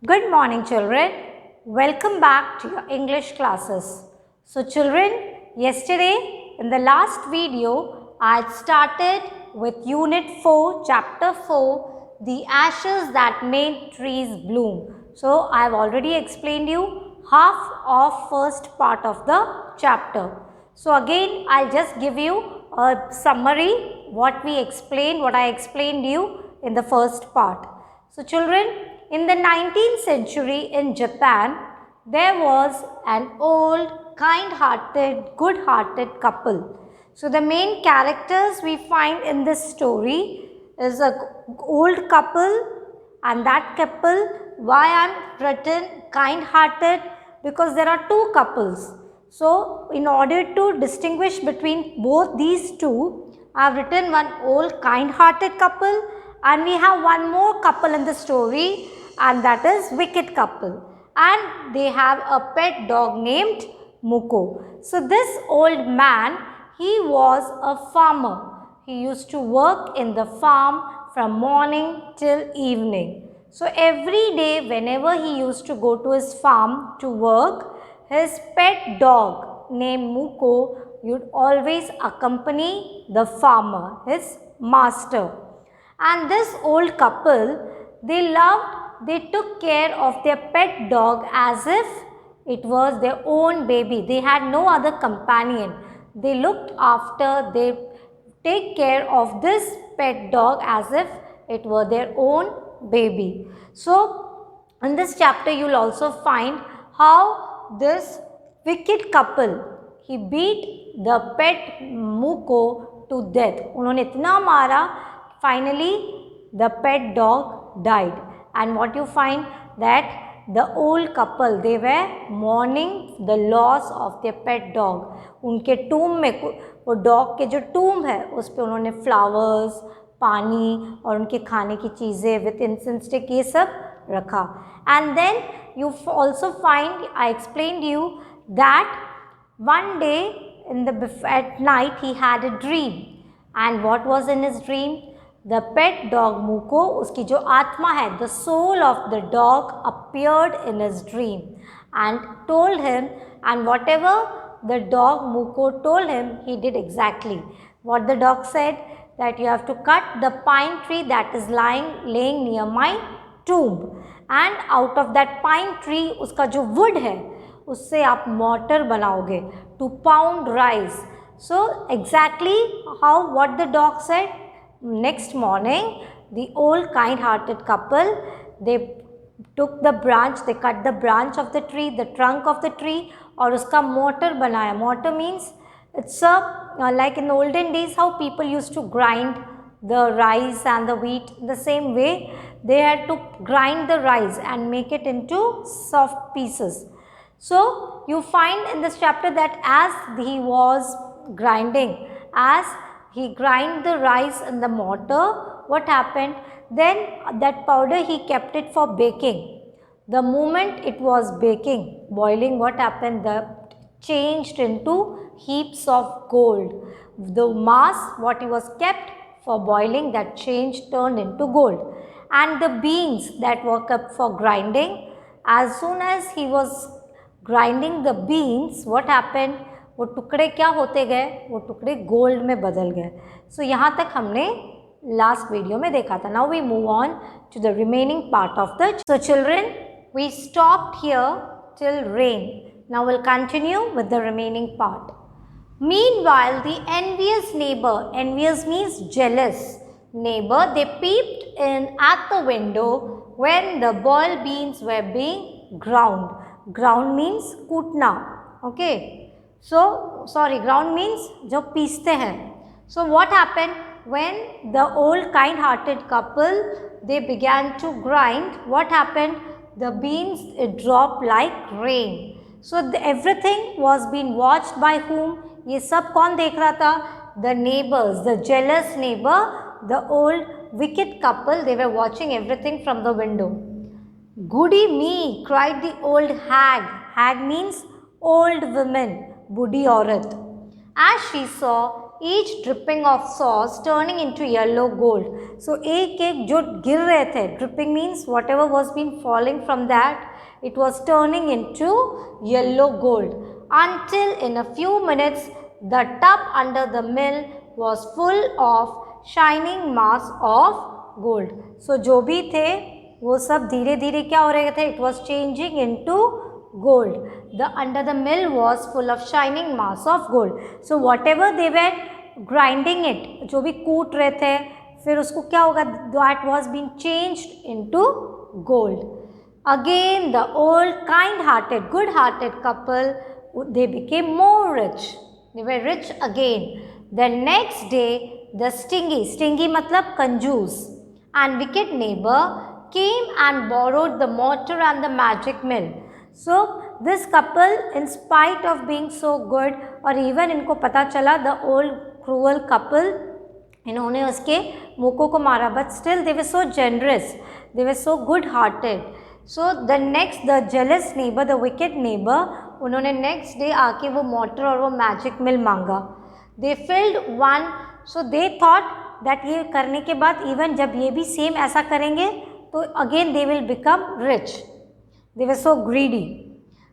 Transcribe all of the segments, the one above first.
Good morning, children. Welcome back to your English classes. So, children, yesterday in the last video, I had started with Unit 4, Chapter 4, the ashes that made trees bloom. So, I have already explained you half of first part of the chapter. So, again, I'll just give you a summary what I explained you in the first part. So, children, in the 19th century in Japan, there was an old, kind-hearted, good-hearted couple. So, the main characters we find in this story is a old couple, and that couple, why I am written kind-hearted, because there are two couples. So, in order to distinguish between both these two, I have written one old kind-hearted couple, and we have one more couple in the story, and that is wicked couple, and they have a pet dog named Muko. So this old man, he was a farmer. He used to work in the farm from morning till evening. So every day whenever he used to go to his farm to work, his pet dog named Muko would always accompany the farmer, his master. And this old couple, they took care of their pet dog as if it was their own baby. They had no other companion. They take care of this pet dog as if it were their own baby. So, in this chapter, you will also find how this wicked couple, he beat the pet Muko to death. उन्होंने इतना मारा, finally the pet dog died. And what you find that the old couple, they were mourning the loss of their pet dog. उनके tomb में, वो dog के जो tomb है, उस पे उन्होंने flowers, पानी और उनके खाने की चीज़ें with incense stick ये सब रखा. And then you also find, I explained you that one day at night he had a dream. And what was in his dream? The pet dog Muko, उसकी जो आत्मा है, the soul of the dog appeared in his dream and told him, and whatever the dog Muko told him, he did exactly. What the dog said, that you have to cut the pine tree that is laying near my tomb, and out of that pine tree, उसका जो wood है, उससे आप mortar बनाओगे to pound rice. So exactly what the dog said. Next morning, the old kind-hearted couple, they took the branch, they cut the branch of the tree, the trunk of the tree, और उसका mortar बनाया. Mortar means it's like in the olden days how people used to grind the rice and the wheat. In the same way, they had to grind the rice and make it into soft pieces. So you find in this chapter that as he was grinding, as he grind the rice in the mortar, what happened? Then that powder he kept it for baking. The moment it was baking, boiling, what happened? That changed into heaps of gold. The mass, what he was kept for boiling, that turned into gold. And the beans that were kept for grinding, as soon as he was grinding the beans, what happened? वो टुकड़े क्या होते गए? वो टुकड़े gold में बदल गए. सो यहाँ तक हमने लास्ट वीडियो में देखा था. Now we move on to the remaining part of the. So children, we stopped here till rain. Now we'll continue with the remaining part. Meanwhile, the envious neighbor, envious means jealous neighbor, they peeped in at the window when the boiled beans were being ground. Ground means कूटना. Okay. So, sorry, ground means जो पीसते हैं. So, what happened when the old kind-hearted couple, they began to grind, what happened? The beans, it dropped like rain. So, everything was being watched by whom? ये सब कौन देख रहा था? The neighbors, the jealous neighbor, the old wicked couple, they were watching everything from the window. Goody me, cried the old hag. Hag means old woman. बूढ़ी औरत. As she saw each dripping of sauce turning into yellow gold. So एक एक जो गिर रहे थे, dripping means whatever was been falling from that, it was turning into yellow gold, until in a few minutes the tub under the mill was full of shining mass of gold. So जो भी थे वो सब धीरे धीरे क्या हो रहे थे, it was changing into gold. The under the mill was full of shining mass of gold. So whatever they were grinding it, जो भी कूट रहे थे, फिर उसको क्या होगा, that was being changed into gold. Again the old kind-hearted, good-hearted couple, they became more rich. They were rich again. The next day the stingy मतलब कंजूस, and wicked neighbor came and borrowed the mortar and the magic mill. So this couple, in spite of being so good, और even इनको पता चला the old cruel couple, इन्होंने उसके मुकों को मारा, but still they were so generous, they were so good hearted. So the next, the jealous neighbor, the wicked neighbor, उन्होंने next day आके वो mortar और वो magic mill मांगा. They filled one, so they thought that ये करने के बाद even जब ये भी same ऐसा करेंगे तो again they will become rich. They were so greedy.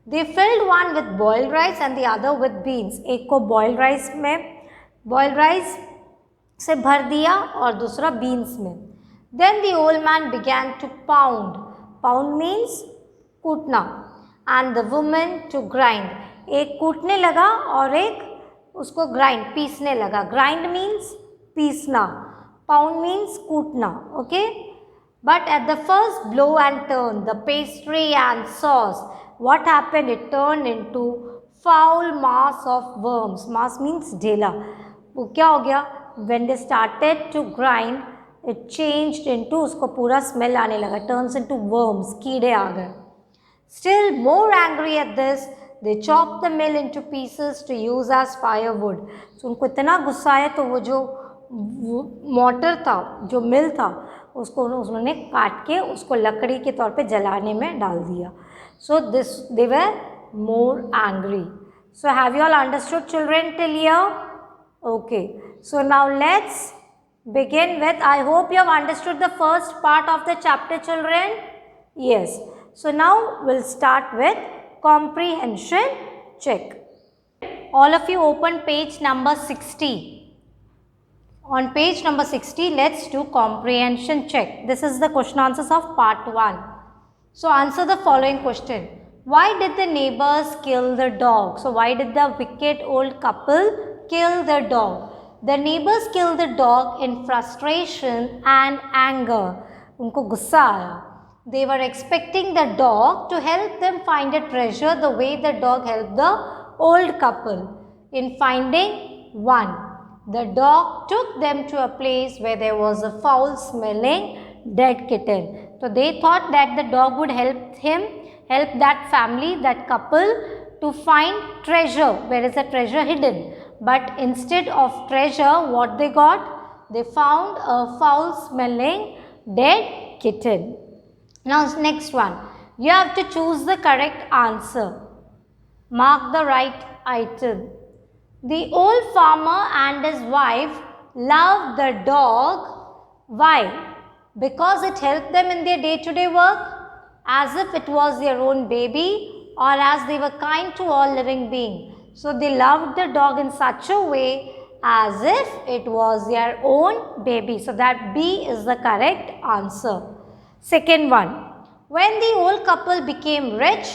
They filled one with boiled rice and the other with beans. एक को boiled rice से भर दिया और दूसरा beans में. Then the old man began to pound. Pound means कूटना. And the woman to grind. एक कूटने लगा और एक उसको grind, पीसने लगा. Grind means पीसना. Pound means कूटना. Okay? But at the first blow and turn, the pastry and sauce, what happened? It turned into foul mass of worms. Mass means ढेला. वो क्या हो गया? When they started to grind, it changed into, उसको पूरा smell आने लगा. Turns into worms. कीड़े आ गए. Still more angry at this, they chopped the mill into pieces to use as firewood. So उनको इतना गुस्सा आया तो वो जो मोटर था, जो मिल था, उसको उन्होंने काट के उसको लकड़ी के तौर पे जलाने में डाल दिया. So this, they were more angry. So have you all understood, children, till here? Okay. So now let's begin with, I hope you have understood the first part of the chapter, children. Yes. So now we'll start with comprehension check. All of you open page number 60. On page number 60, let's do comprehension check. This is the question answers of part 1. So answer the following question. Why did the neighbors kill the dog? So why did the wicked old couple kill the dog? The neighbors killed the dog in frustration and anger. उनको गुस्सा आया. They were expecting the dog to help them find a treasure the way the dog helped the old couple in finding one. The dog took them to a place where there was a foul-smelling dead kitten. So they thought that the dog would help that family, that couple, to find treasure, where is the treasure hidden. But instead of treasure, what they got? They found a foul-smelling dead kitten. Now next one, you have to choose the correct answer. Mark the right item. The old farmer and his wife loved the dog. Why? Because it helped them in their day-to-day work, as if it was their own baby, or as they were kind to all living beings. So they loved the dog in such a way as if it was their own baby. So that B is the correct answer. Second one, when the old couple became rich,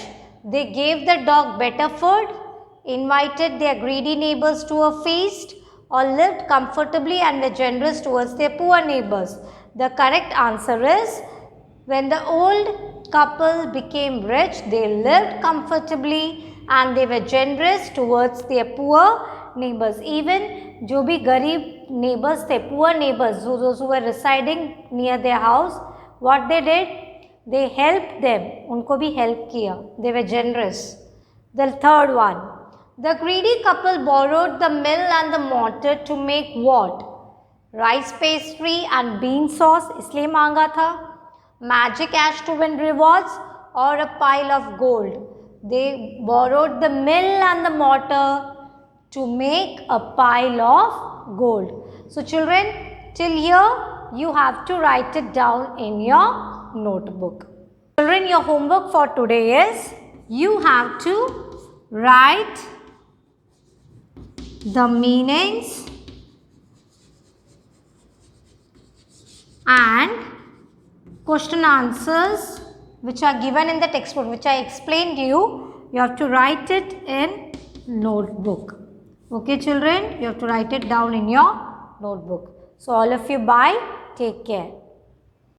they gave the dog better food, invited their greedy neighbors to a feast, or lived comfortably and were generous towards their poor neighbors. The correct answer is, when the old couple became rich, they lived comfortably and they were generous towards their poor neighbors. Even जो भी गरीब neighbors थे, poor neighbors, those who were residing near their house, what they did? They helped them. उनको भी help किया. They were generous. The third one. The greedy couple borrowed the mill and the mortar to make what? Rice pastry and bean sauce, इसलिए मांगा था. Magic ash to win rewards or a pile of gold. They borrowed the mill and the mortar to make a pile of gold. So children, till here you have to write it down in your notebook. Children, your homework for today is you have to write the meanings and question answers which are given in the textbook, which I explained to you. You have to write it in notebook. Okay children, you have to write it down in your notebook. So all of you, bye, take care.